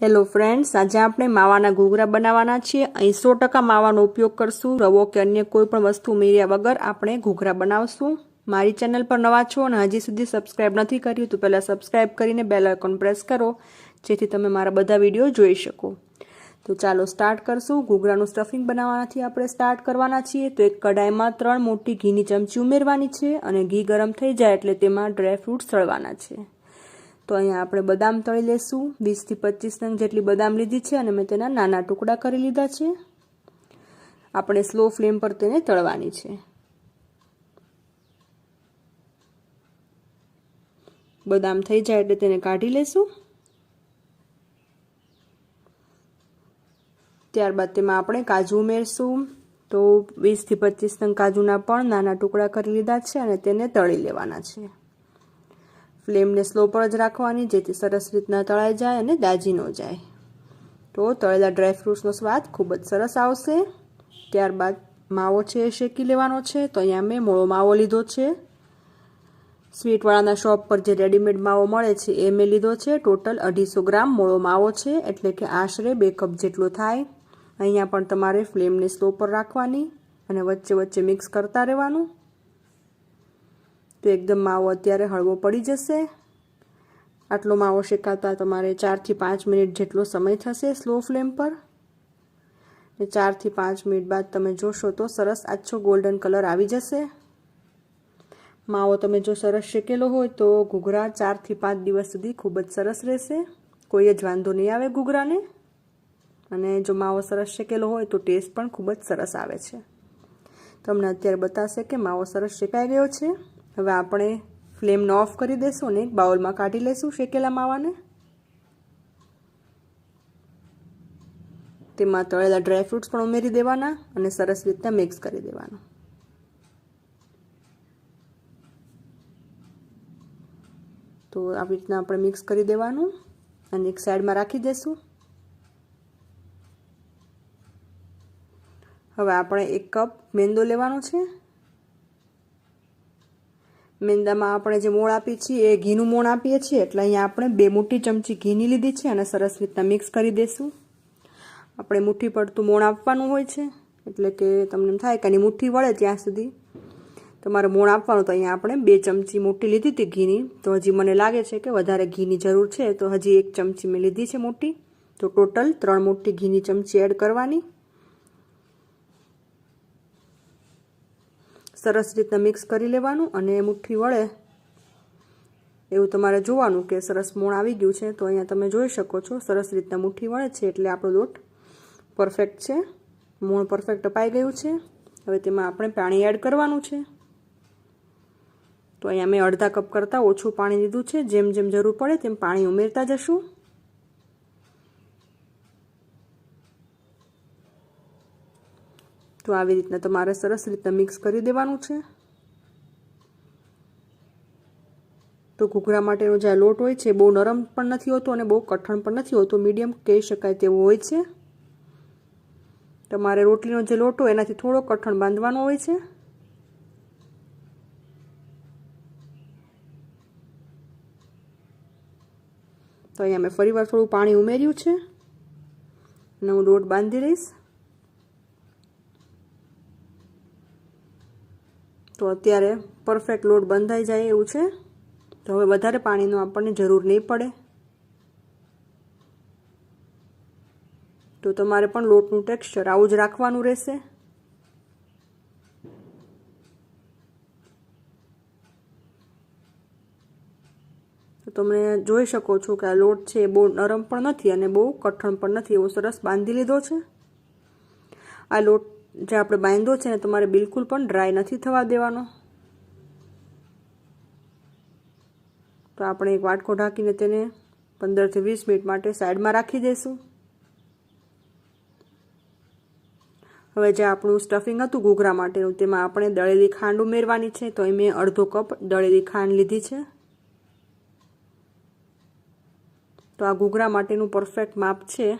Hello friends, આજે આપણે માવાના ઘૂઘરા બનાવવાના છીએ। અહીં 100% માવાનો ઉપયોગ કરશું। રવો કે અન્ય કોઈ પણ વસ્તુ ઉમેર્યા વગર આપણે ઘૂઘરા બનાવશું। મારી ચેનલ પર નવા છો અને હજી સુધી સબસ્ક્રાઇબ નથી કર્યું તો પહેલાં સબસ્ક્રાઇબ કરીને બેલ આઇકોન પ્રેસ કરો, જેથી તમે મારા બધા વિડીયો જોઈ શકો। તો ચાલો સ્ટાર્ટ કરશું। ઘૂઘરાનું સ્ટફિંગ બનાવવાથી આપણે સ્ટાર્ટ કરવાના છીએ। તો એક કઢાઈમાં 3 મોટી ઘીની ચમચી ઉમેરવાની છે અને ઘી ગરમ થઈ જાય એટલે તેમાં ડ્રાય ફ્રૂટ્સ તળવાના છે। તો અહીંયા આપણે બદામ તળી લેશું। 20 થી 25 નંગ જેટલી બદામ લીધી છે અને મેં તેના નાના ટુકડા કરી લીધા છે। આપણે સ્લો ફ્લેમ પર તેને તળવાની છે। બદામ થઈ જાય એટલે તેને કાઢી લેશું। ત્યારબાદ તેમાં આપણે કાજુ ઉમેરશું। તો 20 થી 25 નંગ કાજુના પણ નાના ટુકડા કરી લીધા છે અને તેને તળી લેવાના છે। ફ્લેમને સ્લો પર જ રાખવાની, જેથી સરસ રીતના તળાઈ જાય અને દાજી ન જાય। તો તળેલા ડ્રાય ફ્રૂટ્સનો સ્વાદ ખૂબ જ સરસ આવશે। ત્યારબાદ માવો છે એ શેકી લેવાનો છે। તો અહીંયા મેં મોળો માવો લીધો છે। સ્વીટવાળાના શોપ પર જે રેડીમેડ માવો મળે છે એ મેં લીધો છે। ટોટલ 250 ગ્રામ મોળો માવો છે, એટલે કે આશરે 2 કપ જેટલો થાય। અહીંયા પણ તમારે ફ્લેમને સ્લો પર રાખવાની અને વચ્ચે વચ્ચે મિક્સ કરતા રહેવાનું। તો એકદમ માવો અત્યારે હળવો પડી જશે। આટલો માવો શેકાતા તમારે 4 થી 5 મિનિટ જેટલો સમય થશે સ્લો ફ્લેમ પર। 4 થી 5 મિનિટ બાદ તમે જોશો તો સરસ આછો ગોલ્ડન કલર આવી જશે। માવો તમે જો સરસ શેકેલો હોય તો ઘૂઘરા 4 થી 5 દિવસ સુધી ખૂબ જ સરસ રહેશે। કોઈ જ વાંધો નહીં આવે ઘૂઘરાને। અને જો માવો સરસ શેકેલો હોય તો ટેસ્ટ પણ ખૂબ જ સરસ આવે છે। તમને અત્યારે બતાવશે કે માવો સરસ શેકાઈ ગયો છે। હવે આપણે ફ્લેમને ઓફ કરી દેશું અને એક બાઉલમાં કાઢી લેશું શેકેલા માવાને। તેમાં તળેલા ડ્રાય ફ્રૂટ્સ પણ ઉમેરી દેવાના અને સરસ રીતના મિક્સ કરી દેવાનું। તો આવી રીતના આપણે મિક્સ કરી દેવાનું અને એક સાઈડમાં રાખી દેશું। હવે આપણે 1 કપ મેંદો લેવાનો છે। મેંદામાં આપણે જે મોણ આપીએ છીએ એ ઘીનું મોણ આપીએ છીએ, એટલે અહીંયા આપણે 2 મોટી ચમચી ઘીની લીધી છે અને સરસ રીતના મિક્સ કરી દેશું। આપણે મુઠ્ઠી પડતું મોણ આપવાનું હોય છે, એટલે કે તમને એમ થાય કે આની મુઠ્ઠી વળે ત્યાં સુધી તમારે મોણ આપવાનું। તો અહીંયા આપણે 2 ચમચી મોટી લીધી હતી ઘીની, તો હજી મને લાગે છે કે વધારે ઘીની જરૂર છે, તો હજી 1 ચમચી મેં લીધી છે મોટી। તો ટોટલ 3 મોટી ઘીની ચમચી એડ કરવાની। સરસ રીતના મિક્સ કરી લેવાનું અને મુઠ્ઠી વળે એવું તમારે જોવાનું કે સરસ મોણ આવી ગયું છે। તો અહીંયા તમે જોઈ શકો છો સરસ રીતના મુઠ્ઠી વળે છે એટલે આપણો લોટ પરફેક્ટ છે, મોણ પરફેક્ટ અપાઈ ગયું છે। હવે તેમાં આપણે પાણી એડ કરવાનું છે। તો અહીંયા મેં અડધા કપ કરતાં ઓછું પાણી લીધું છે। જેમ જેમ જરૂર પડે તેમ પાણી ઉમેરતા જશું। તો આવી રીતના તમારે સરસ રીતના મિક્સ કરી દેવાનું છે। તો ઘૂઘરા માટેનો જે લોટ હોય છે બહુ નરમ પણ નથી હોતો અને બહુ કઠણ પણ નથી હોતો, મીડિયમ કહી શકાય તેવો હોય છે। તમારે રોટલીનો જે લોટ હોય એનાથી થોડો કઠણ બાંધવાનો હોય છે। તો અહીંયા મેં ફરીવાર થોડું પાણી ઉમેર્યું છે અને હું લોટ બાંધી લઈશ। તો અત્યારે પરફેક્ટ લોટ બંધાઈ જાય એવું છે। તો હવે વધારે પાણીનો આપણને જરૂર નહીં પડે। તો તમારે પણ લોટનું ટેક્સચર આવું જ રાખવાનું રહેશે। તો તમે જોઈ શકો છો કે આ લોટ છે બહુ નરમ પણ નથી અને બહુ કઠણ પણ નથી, એવો સરસ બાંધી લીધો છે। આ લોટ જે આપણે બાંધ્યો છે ને તમારે બિલકુલ પણ ડ્રાય નથી થવા દેવાનો। તો આપણે એક વાટકો ઢાંકીને તેને 15 થી 20 મિનિટ માટે સાઈડમાં રાખી દઈશું। હવે જે આપણું સ્ટફિંગ હતું ઘૂઘરા માટેનું તેમાં આપણે દળેલી ખાંડ ઉમેરવાની છે। તો અહીં મેં અડધો કપ દળેલી ખાંડ લીધી છે। તો આ ઘૂઘરા માટેનું પરફેક્ટ માપ છે,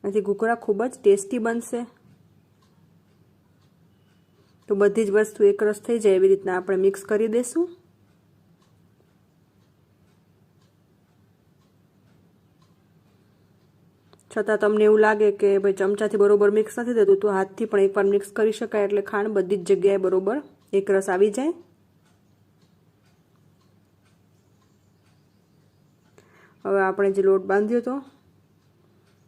એનાથી ઘૂઘરા ખૂબ જ ટેસ્ટી બનશે। તો બધી જ વસ્તુ એકરસ થઈ જાય એવી રીતના આપણે મિક્સ કરી દઈશું। છતાં તમને એવું લાગે કે ભાઈ ચમચાથી બરોબર મિક્સ નથી થતું તો હાથથી પણ એકવાર મિક્સ કરી શકાય, એટલે ખાંડ બધી જ જગ્યાએ બરોબર એકરસ આવી જાય. હવે આપણે જે લોટ બાંધ્યો હતો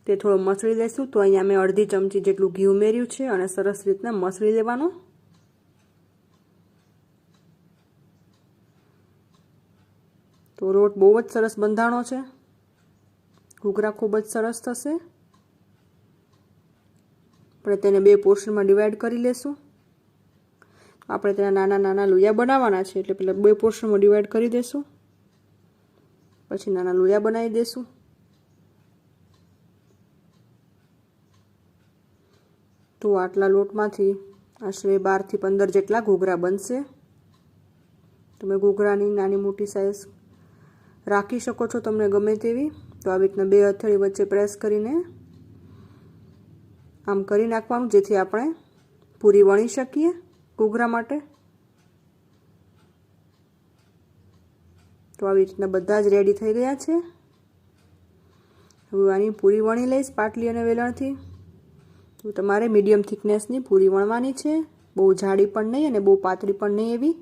તે થોડો મસળી લઈશું. તો અહીંયા મેં અડધી ચમચી જેટલું ઘી ઉમેર્યું છે અને સરસ રીતના મસળી લેવાનું. તો લોટ બહુ જ સરસ બંધાણો છે, ઘૂઘરા ખૂબ જ સરસ થશે. આપણે તેને 2 પોર્શનમાં ડિવાઈડ કરી લેશું. આપણે તેના નાના નાના લોયા બનાવવાના છે, એટલે પહેલાં 2 પોર્શનમાં ડિવાઈડ કરી દેશું, પછી નાના લોયા બનાવી દેશું. તો આટલા લોટમાંથી આશરે 12 થી 15 જેટલા ઘૂઘરા બનશે. તમે ઘૂઘરાની નાની મોટી સાઈઝ રાખી શકો છો તમને ગમે તેવી. તો આવી રીતના 2 હથેળી વચ્ચે પ્રેસ કરીને આમ કરી નાખવાનું, જેથી આપણે પૂરી વણી શકીએ ઘૂઘરા માટે. તો આવી રીતના બધા જ રેડી થઈ ગયા છે. હવે આની પૂરી વણી લઈશ પાટલી અને વેલણથી. તો તમારે મીડિયમ થિકનેસની પૂરી વણવાની છે, બહુ જાડી પણ નહીં અને બહુ પાતળી પણ નહીં એવી.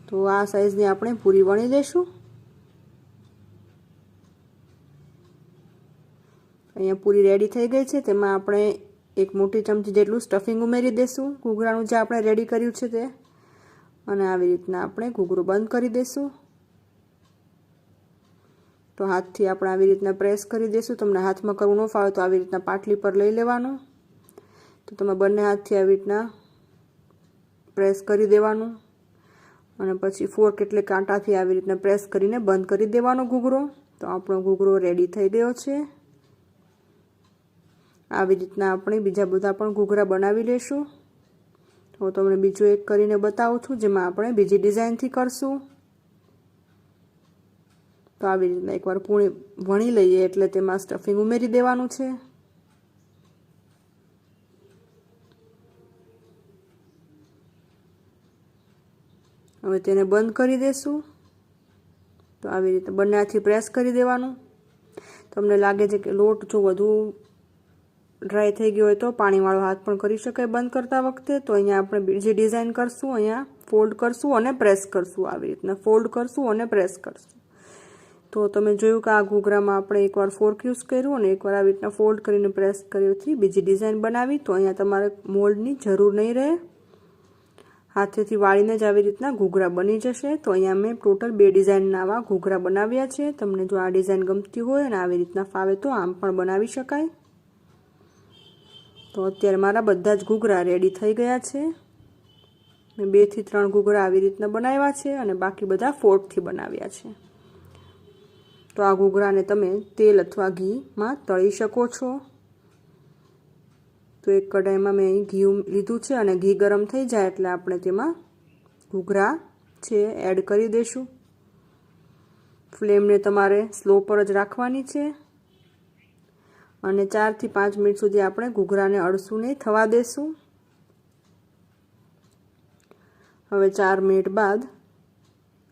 તો આ સાઈઝની આપણે પૂરી વણી લઈશું. અહીંયા પૂરી રેડી થઈ ગઈ છે. તેમાં આપણે 1 મોટી ચમચી જેટલું સ્ટફિંગ ઉમેરી દઈશું, ઘૂઘરાનું જે આપણે રેડી કર્યું છે તે. અને આવી રીતના આપણે ઘૂઘરો બંધ કરી દઈશું. તો હાથથી આપણે આવી રીતના પ્રેસ કરી દઈશું. તમને હાથમાં કરવું ન ફાવે તો આવી રીતના પાટલી પર લઈ લેવાનું. તો તમે બંને હાથથી આવી રીતના પ્રેસ કરી દેવાનું અને પછી ફોર્ક એટલે કાંટાથી આવી રીતના પ્રેસ કરીને બંધ કરી દેવાનો ઘૂઘરો. તો આપણો ઘૂઘરો રેડી થઈ ગયો છે. આવી રીતના આપણે બીજા બધા પણ ઘૂઘરા બનાવી લેશું. હું તમને બીજો એક કરીને બતાવું છું, જેમાં આપણે બીજી ડિઝાઇનથી કરશું. તો આવી રીતના એકવાર પૂરી વણી લઈએ એટલે તેમાં સ્ટફિંગ ઉમેરી દેવાનું છે. હવે તેને બંધ કરી દેશું. તો આવી રીતે બંને હાથથી પ્રેસ કરી દેવાનું. તમને લાગે છે કે લોટ જો વધુ ડ્રાય થઈ ગયો હોય તો પાણીવાળો હાથ પણ કરી શકાય બંધ કરતા વખતે. તો અહીંયા આપણે બીજી ડિઝાઇન કરશું. અહીંયા ફોલ્ડ કરશું અને પ્રેસ કરશું. આવી રીતના ફોલ્ડ કરશું અને પ્રેસ કરશું. તો તમે જોયું કે આ ઘૂઘરામાં આપણે એકવાર ફોર્ક યુઝ કર્યું અને એકવાર આવી રીતના ફોલ્ડ કરીને પ્રેસ કર્યોથી બીજી ડિઝાઇન બનાવી. તો અહીંયા તમારે મોલ્ડની જરૂર નહીં રહે, હાથેથી વાળીને જ આવી રીતના ઘૂઘરા બની જશે. તો અહીંયા મેં ટોટલ 2 ડિઝાઇનના આવા ઘૂઘરા બનાવ્યા છે. તમને જો આ ડિઝાઇન ગમતી હોય અને આવી રીતના ફાવે તો આમ પણ બનાવી શકાય. તો અત્યારે મારા બધા જ ઘૂઘરા રેડી થઈ ગયા છે. મેં 2 થી 3 ઘૂઘરા આવી રીતના બનાવ્યા છે અને બાકી બધા ફોર્કથી બનાવ્યા છે. તો આ ઘૂઘરાને તમે તેલ અથવા ઘીમાં તળી શકો છો. તો એક કઢાઈમાં મેં અહીં ઘી લીધું છે અને ઘી ગરમ થઈ જાય એટલે આપણે તેમાં ઘૂઘરા છે એડ કરી દઈશું. ફ્લેમને તમારે સ્લો પર જ રાખવાની છે અને 4 થી 5 મિનિટ સુધી આપણે ઘૂઘરાને અડશું નહીં, થવા દેશું. હવે 4 મિનિટ બાદ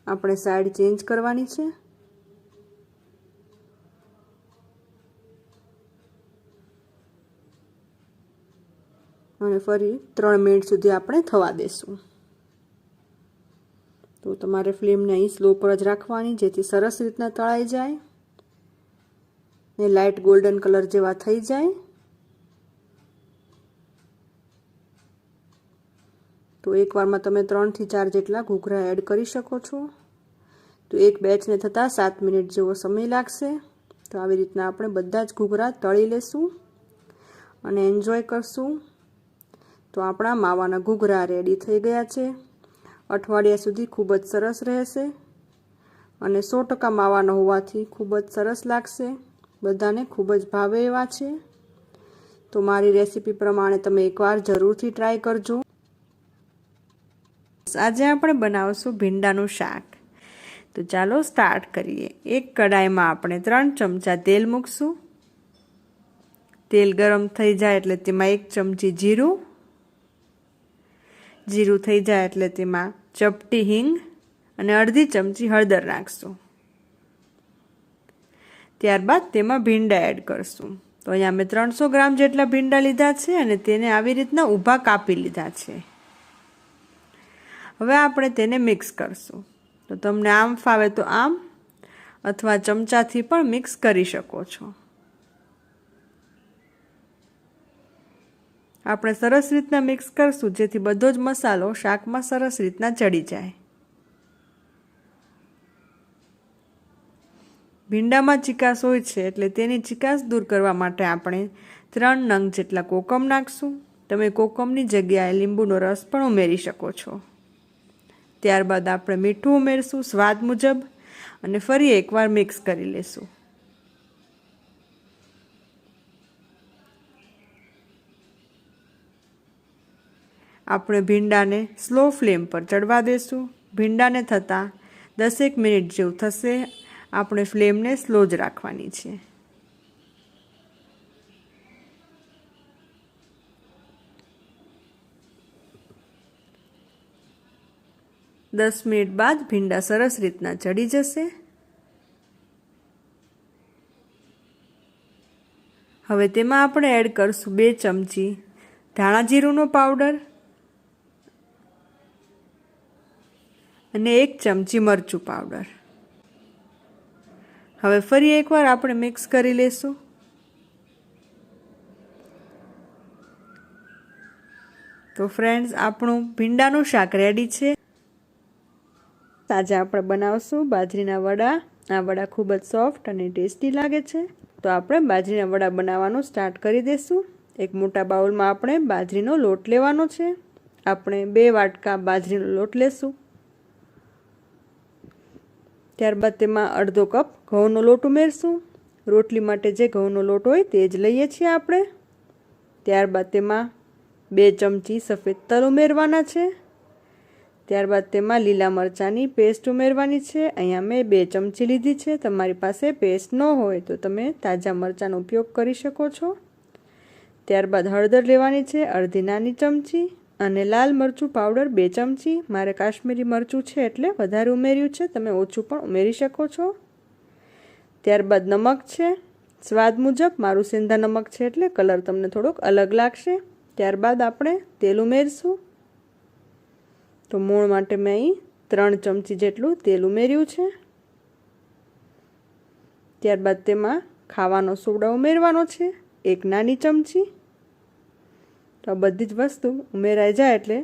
આપણે સાઈડ ચેન્જ કરવાની છે અને ફરી 3 મિનિટ સુધી આપણે થવા દેશું. તો તમારે ફ્લેમને અહીં સ્લો પર જ રાખવાની, જેથી સરસ રીતના તળાઈ જાય ને લાઇટ ગોલ્ડન કલર જેવા થઈ જાય. તો એકવારમાં તમે 3 થી 4 જેટલા ઘૂઘરા એડ કરી શકો છો. તો એક બેચને થતાં 7 મિનિટ જેવો સમય લાગશે. તો આવી રીતના આપણે બધા જ ઘૂઘરા તળી લેશું અને એન્જોય કરશું. તો આપણા માવાના ઘૂઘરા રેડી થઈ ગયા છે. અઠવાડિયા સુધી ખૂબ જ સરસ રહેશે અને 100% માવાનો હોવાથી ખૂબ જ સરસ લાગશે. બધાને ખૂબ જ ભાવે એવા છે. તો મારી રેસીપી પ્રમાણે તમે એકવાર જરૂરથી ટ્રાય કરજો. આજે આપણે બનાવશું ભીંડાનું શાક. તો ચાલો સ્ટાર્ટ કરીએ. એક કડાઈમાં આપણે 3 ચમચા તેલ મૂકશું. તેલ ગરમ થઈ જાય એટલે તેમાં 1 ચમચી જીરું થઈ જાય એટલે તેમાં ચપટી હિંગ અને અડધી ચમચી હળદર નાખશું. ત્યારબાદ તેમાં ભીંડા એડ કરશું. તો અહીંયા મેં 300 ગ્રામ જેટલા ભીંડા લીધા છે અને તેને આવી રીતના ઊભા કાપી લીધા છે. હવે આપણે તેને મિક્સ કરશું. તો તમને આમ ફાવે તો આમ અથવા ચમચાથી પણ મિક્સ કરી શકો છો. આપણે સરસ રીતના મિક્સ કરશું જેથી બધો જ મસાલો શાકમાં સરસ રીતના ચડી જાય. ભીંડામાં ચીકાશ હોય છે એટલે તેની ચીકાશ દૂર કરવા માટે આપણે 3 નંગ જેટલા કોકમ નાખશું. તમે કોકમની જગ્યાએ લીંબુનો રસ પણ ઉમેરી શકો છો. ત્યારબાદ આપણે મીઠું ઉમેરશું સ્વાદ મુજબ અને ફરી એકવાર મિક્સ કરી લેશું. આપણે ભીંડાને સ્લો ફ્લેમ પર ચડવા દેશું. ભીંડાને થતાં 10 મિનિટ જેવું થશે. આપણે ફ્લેમને સ્લો જ રાખવાની છે. દસ મિનિટ બાદ ભીંડા સરસ રીતના ચડી જશે. હવે તેમાં આપણે એડ કરશું 2 ચમચી ધાણા જીરુંનો પાવડર અને 1 ચમચી મરચું પાવડર. હવે ફરી એકવાર આપણે મિક્સ કરી લેશું. તો ફ્રેન્ડ્સ, આપણું ભીંડાનું શાક રેડી છે. આજે આપણે બનાવશું બાજરીના વડા. આ વડા ખૂબ જ સોફ્ટ અને ટેસ્ટી લાગે છે. તો આપણે બાજરીના વડા બનાવવાનું સ્ટાર્ટ કરી દઈશું. એક મોટા બાઉલમાં આપણે બાજરીનો લોટ લેવાનો છે. આપણે 2 વાટકા બાજરીનો લોટ લેશું. ત્યારબાદ તેમાં અડધો કપ ઘઉંનો લોટ ઉમેરશું. રોટલી માટે જે ઘઉંનો લોટ હોય તે જ લઈએ છીએ આપણે. ત્યારબાદ તેમાં 2 ચમચી સફેદ તલ ઉમેરવાના છે. ત્યારબાદ તેમાં લીલા મરચાંની પેસ્ટ ઉમેરવાની છે. અહીંયા મેં 2 ચમચી લીધી છે. તમારી પાસે પેસ્ટ ન હોય તો તમે તાજા મરચાંનો ઉપયોગ કરી શકો છો. ત્યારબાદ હળદર લેવાની છે અડધી નાની ચમચી અને લાલ મરચું પાવડર 2 ચમચી. મારે કાશ્મીરી મરચું છે એટલે વધારે ઉમેર્યું છે. તમે ઓછું પણ ઉમેરી શકો છો. ત્યારબાદ નમક છે સ્વાદ મુજબ. મારું સેંધા નમક છે એટલે કલર તમને થોડોક અલગ લાગશે. ત્યારબાદ આપણે તેલ ઉમેરશું. તો મોણ માટે મેં અહીં 3 ચમચી જેટલું તેલ ઉમેર્યું છે. ત્યારબાદ તેમાં ખાવાનો સોડા ઉમેરવાનો છે 1 નાની ચમચી. તો આ બધી જ વસ્તુ ઉમેરાઈ જાય એટલે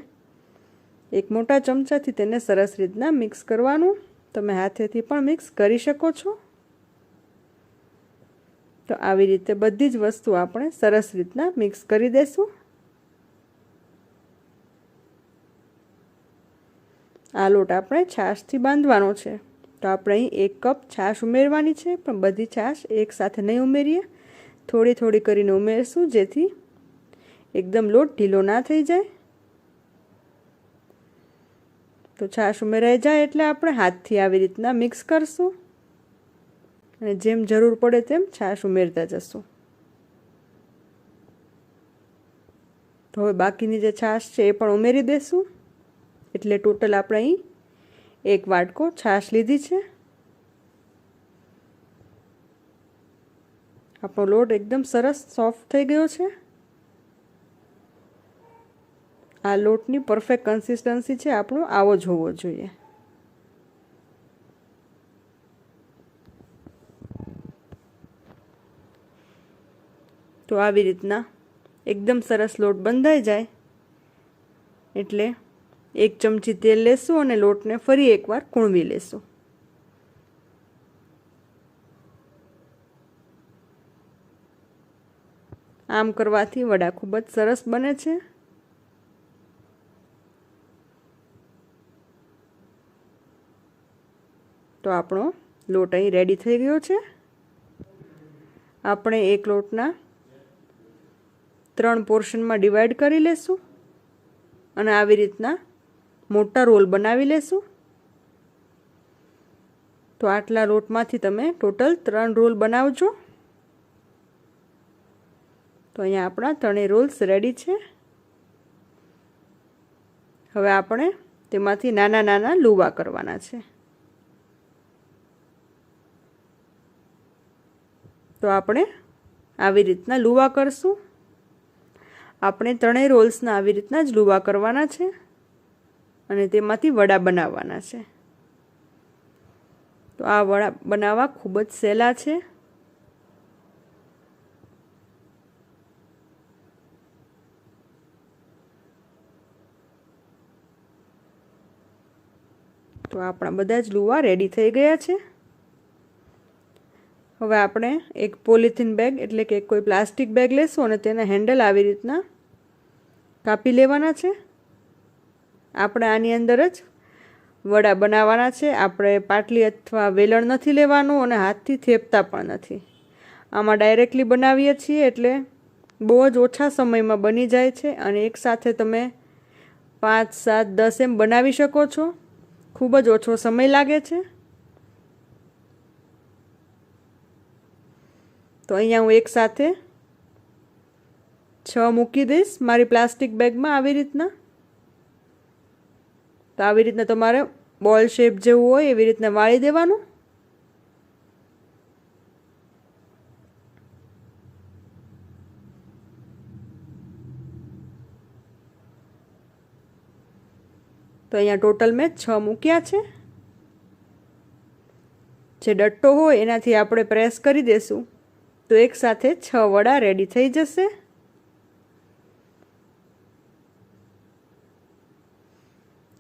એક મોટા ચમચાથી તેને સરસ રીતના મિક્સ કરવાનું. તમે હાથેથી પણ મિક્સ કરી શકો છો. તો આવી રીતે બધી જ વસ્તુ આપણે સરસ રીતના મિક્સ કરી દઈશું. આ લોટ આપણે છાશથી બાંધવાનો છે. તો આપણે અહીં 1 કપ છાશ ઉમેરવાની છે, પણ બધી છાશ એકસાથે નહીં ઉમેરીએ. થોડી થોડી કરીને ઉમેરશું જેથી એકદમ લોટ ઢીલો ના થઈ જાય. તો છાશ ઉમેરાઈ જાય એટલે આપણે હાથથી આવી રીતના મિક્સ કરશું અને જેમ જરૂર પડે તેમ છાશ ઉમેરતા જશું. તો હવે બાકીની જે છાશ છે એ પણ ઉમેરી દેશું. એટલે ટોટલ આપણે અહીં 1 વાટકો છાશ લીધી છે. આપણો લોટ એકદમ સરસ સોફ્ટ થઈ ગયો છે. આ લોટની પરફેક્ટ કન્સિસ્ટન્સી છે આપણો આવો જ હોવો જોઈએ. તો આવી રીતના એકદમ સરસ લોટ બંધાઈ જાય એટલે 1 ચમચી તેલ લેશું અને લોટને ફરી એકવાર કૂણવી લેશું. આમ કરવાથી વડા ખૂબ જ સરસ બને છે. તો આપણો લોટ અહીં રેડી થઈ ગયો છે. આપણે એક લોટના 3 પોર્શનમાં ડિવાઈડ કરી લેશું અને આવી રીતના મોટા રોલ બનાવી લેશું. તો આટલા લોટમાંથી તમે ટોટલ 3 રોલ બનાવજો. તો અહીંયા આપણા 3 રોલ્સ રેડી છે. હવે આપણે તેમાંથી નાના નાના લુવા કરવાના છે. તો આપણે આવી રીતના લુવા કરશું. આપણે ત્રણેય રોલ્સના આવી રીતના જ લુવા કરવાના છે અને તેમાંથી વડા બનાવવાના છે. તો આ વડા બનાવવા ખૂબ જ સહેલા છે. તો આપણા બધા જ લુવા રેડી થઈ ગયા છે. હવે આપણે એક પોલિથીન બેગ એટલે કે કોઈ પ્લાસ્ટિક બેગ લેશું અને તેના હેન્ડલ આવી રીતના કાપી લેવાના છે. આપણે આની અંદર જ વડા બનાવવાના છે. આપણે પાટલી અથવા વેલણ નથી લેવાનું અને હાથથી થેપતા પણ નથી. આમાં ડાયરેક્ટલી બનાવીએ છીએ એટલે બહુ જ ઓછા સમયમાં બની જાય છે અને એકસાથે તમે 5, 7, 10 એમ બનાવી શકો છો. ખૂબ જ ઓછો સમય લાગે છે. તો અહીંયા હું એકસાથે 6 મૂકી દઈશ મારી પ્લાસ્ટિક બેગમાં આવી રીતના. તો આવી રીતના તમારે બોલ શેપ જેવું હોય એવી રીતના વાળી દેવાનું. તો અહીંયા ટોટલ મેં 6 મૂક્યા છે. જે ડટ્ટો હોય એનાથી આપણે પ્રેસ કરી દેશું તો એકસાથે 6 વડા રેડી થઈ જશે.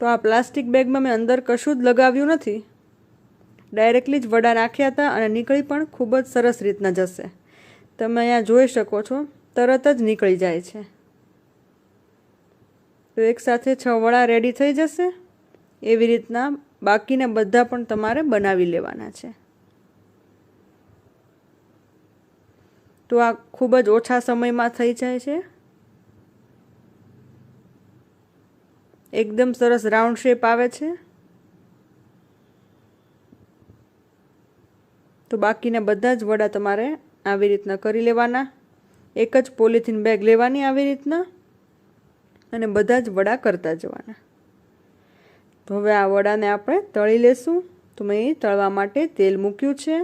તો આ પ્લાસ્ટિક બેગમાં મેં અંદર કશું જ લગાવ્યું નથી. ડાયરેક્ટલી જ વડા નાખ્યા હતા અને નીકળી પણ ખૂબ જ સરસ રીતના જશે. તમે અહીંયા જોઈ શકો છો તરત જ નીકળી જાય છે. તો એકસાથે 6 વડા રેડી થઈ જશે. એવી રીતના બાકીના બધા પણ તમારે બનાવી લેવાના છે. તો આ ખૂબ જ ઓછા સમયમાં થઈ જાય છે. એકદમ સરસ રાઉન્ડ શેપ આવે છે. તો બાકીના બધા જ વડા તમારે આવી રીતના કરી લેવાના. એક જ પોલિથીન બેગ લેવાની આવી રીતના અને બધા જ વડા કરતા જવાના. તો હવે આ વડાને આપણે તળી લેશું. તો મેં તળવા માટે તેલ મૂક્યું છે.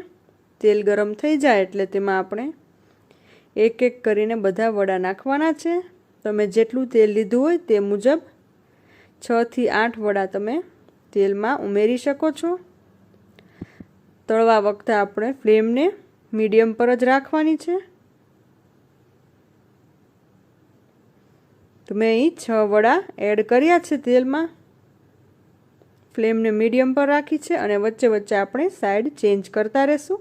તેલ ગરમ થઈ જાય એટલે તેમાં આપણે એક એક કરીને બધા વડા નાખવાના છે. તમે જેટલું તેલ લીધું હોય તે મુજબ 6 થી 8 વડા તમે તેલમાં ઉમેરી શકો છો. તળવા વખતે આપણે ફ્લેમને મીડિયમ પર જ રાખવાની છે. તો મેં અહીં 6 વડા એડ કર્યા છે તેલમાં. ફ્લેમને મીડિયમ પર રાખી છે અને વચ્ચે વચ્ચે આપણે સાઈડ ચેન્જ કરતા રહેશું.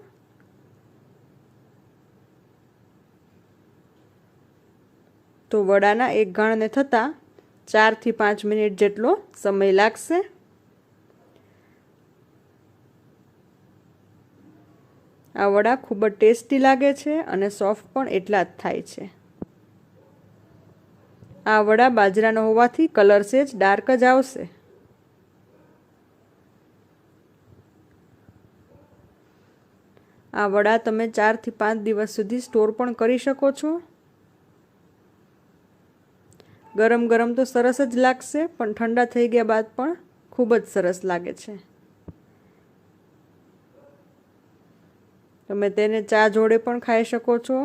તો વડાના એક ગાળને થતાં 4 થી 5 મિનિટ જેટલો સમય લાગશે. આ વડા ખૂબ જ ટેસ્ટી લાગે છે અને સોફ્ટ પણ એટલા જ થાય છે. આ વડા બાજરાના હોવાથી કલર સેજ ડાર્ક જ આવશે. આ વડા તમે 4 થી 5 દિવસ સુધી સ્ટોર પણ કરી શકો છો. ગરમ ગરમ તો સરસ જ લાગશે પણ ઠંડા થઈ ગયા બાદ પણ ખૂબ જ સરસ લાગે છે. તમે તેને ચા જોડે પણ ખાઈ શકો છો.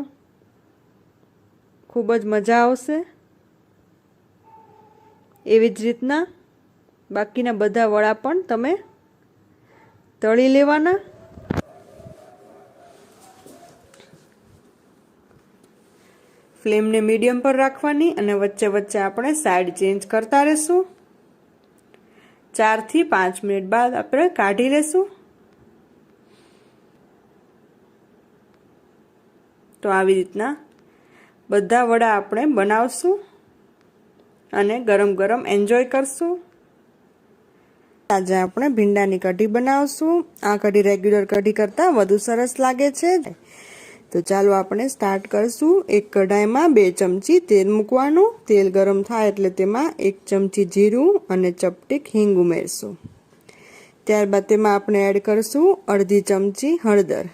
ખૂબ જ મજા આવશે. એવી જ રીતના બાકીના બધા વડા પણ તમે તળી લેવાના. ફ્લેમને મીડિયમ પર રાખવાની અને વચ્ચે વચ્ચે આપણે સાઈડ ચેન્જ કરતા રહેશું. 4 થી 5 મિનિટ બાદ આપણે કાઢી લેશું. તો આવી રીતના બધા વડા આપણે બનાવશું અને ગરમ ગરમ એન્જોય કરશું. આજે આપણે ભીંડાની કઢી બનાવશું. આ કઢી રેગ્યુલર કઢી કરતાં વધુ સરસ લાગે છે. તો ચાલો આપણે સ્ટાર્ટ કરશું. એક કઢાઈમાં 2 ચમચી તેલ મૂકવાનું. તેલ ગરમ થાય એટલે તેમાં 1 ચમચી જીરું અને ચપટીક હિંગ ઉમેરશું. ત્યારબાદ તેમાં આપણે એડ કરશું અડધી ચમચી હળદર.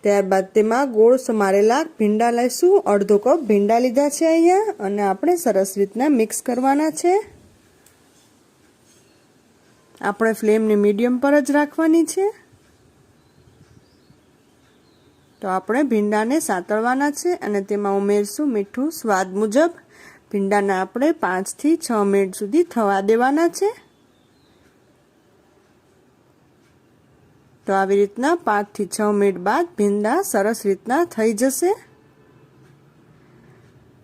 ત્યારબાદ તેમાં ગોળ સમારેલા ભીંડા લઈશું. અડધો કપ ભીંડા લીધા છે અહીંયા અને આપણે સરસ રીતના મિક્સ કરવાના છે. આપણે ફ્લેમને મીડિયમ પર જ રાખવાની છે. તો તો આપણે ભીંડાને સાતળવાના છે અને તેમાં ઉમેરશું મીઠું સ્વાદ મુજબ. ભીંડાને આપણે 5 થી 6 મિનિટ સુધી થવા દેવાના છે. તો આવી રીતના 5 થી 6 મિનિટ બાદ ભીંડા સરસ રીતના થઈ જશે.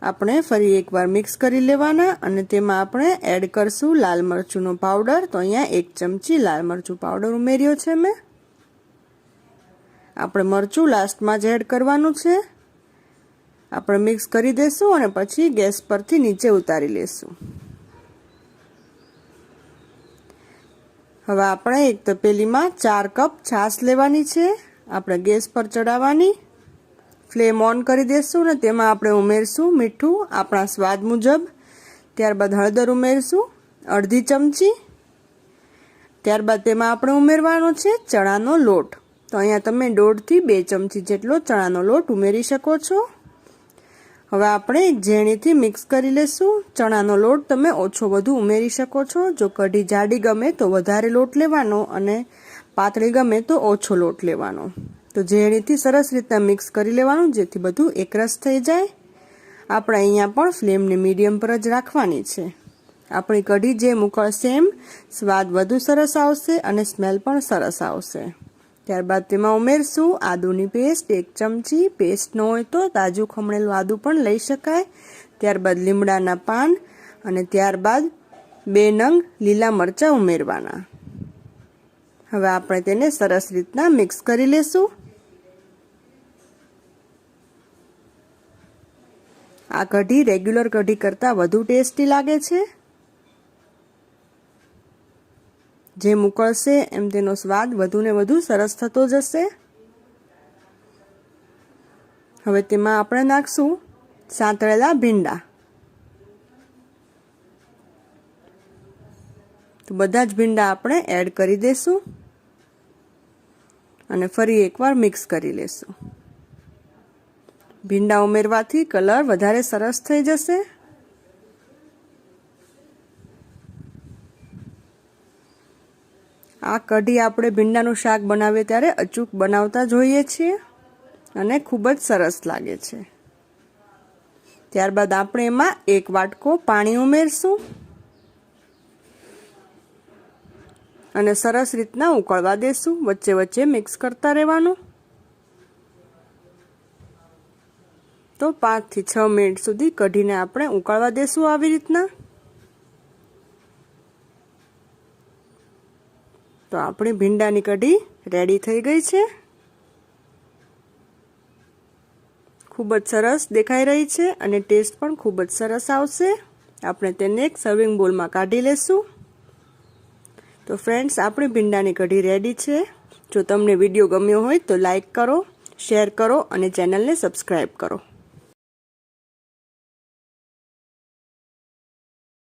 આપણે ફરી એકવાર મિક્સ કરી લેવાના અને તેમાં આપણે એડ કરશું લાલ મરચુંનો પાવડર. તો અહીંયા 1 ચમચી લાલ મરચું પાવડર ઉમેર્યો છે મેં. આપણે મરચું લાસ્ટમાં જ એડ કરવાનું છે. આપણે મિક્સ કરી દઈશું અને પછી ગેસ પરથી નીચે ઉતારી લેશું. હવે આપણે એક તપેલીમાં 4 કપ છાશ લેવાની છે. આપણે ગેસ પર ચડાવવાની, ફ્લેમ ઓન કરી દઈશું અને તેમાં આપણે ઉમેરશું મીઠું આપણા સ્વાદ મુજબ. ત્યારબાદ હળદર ઉમેરશું અડધી ચમચી. ત્યારબાદ તેમાં આપણે ઉમેરવાનો છે ચણાનો લોટ. તો અહીંયા તમે 1.5 થી 2 ચમચી જેટલો ચણાનો લોટ ઉમેરી શકો છો. હવે આપણે ઝેણીથી મિક્સ કરી લેશું. ચણાનો લોટ તમે ઓછો વધુ ઉમેરી શકો છો. જો કઢી જાડી ગમે તો વધારે લોટ લેવાનો અને પાતળી ગમે તો ઓછો લોટ લેવાનો. તો ઝેણીથી સરસ રીતના મિક્સ કરી લેવાનું જેથી બધું એકરસ થઈ જાય. આપણે અહીંયા પણ ફ્લેમને મીડિયમ પર જ રાખવાની છે. આપણી કઢી જેમ ઉકળશે એમ સ્વાદ વધુ સરસ આવશે અને સ્મેલ પણ સરસ આવશે. ત્યારબાદ તેમાં ઉમેરશું આદુની પેસ્ટ 1 ચમચી. પેસ્ટ ન હોય તો તાજું ખમણેલું આદુ પણ લઈ શકાય. ત્યારબાદ લીમડાના પાન અને ત્યારબાદ 2 નંગ લીલા મરચાં ઉમેરવાના. હવે આપણે તેને સરસ રીતના મિક્સ કરી લેશું. આ કઢી રેગ્યુલર કઢી કરતાં વધુ ટેસ્ટી લાગે છે. જેમ ઉકળશે એમ તેનો સ્વાદ વધુ ને વધુ સરસ થતો જશે. હવે તેમાં આપણે નાખશું સાંતળેલા ભીંડા. તો બધા જ ભીંડા આપણે એડ કરી દઈશું અને ફરી એકવાર મિક્સ કરી લેશું. ભીંડા ઉમેરવાથી કલર વધારે સરસ થઈ જશે. આ કઢી આપણે ભીંડાનું શાક બનાવીએ ત્યારે અચૂક બનાવતા જોઈએ છીએ અને ખૂબ જ સરસ લાગે છે. ત્યારબાદ આપણે એમાં 1 વાટકો પાણી ઉમેરશું અને સરસ રીતના ઉકળવા દેશું. વચ્ચે વચ્ચે મિક્સ કરતા રહેવાનું. તો 5 થી 6 મિનિટ સુધી કઢીને આપણે ઉકળવા દેશું આવી રીતના. તો આપણી ભીંડાની કઢી રેડી થઈ ગઈ છે. ખૂબ જ સરસ દેખાઈ રહી છે અને ટેસ્ટ પણ ખૂબ જ સરસ આવશે. આપણે તેને એક સર્વિંગ બોલમાં કાઢી લેશું. તો ફ્રેન્ડ્સ, આપણી ભીંડાની કઢી રેડી છે. જો તમને વિડીયો ગમ્યો હોય તો લાઈક કરો, શેર કરો અને ચેનલને સબસ્ક્રાઈબ કરો.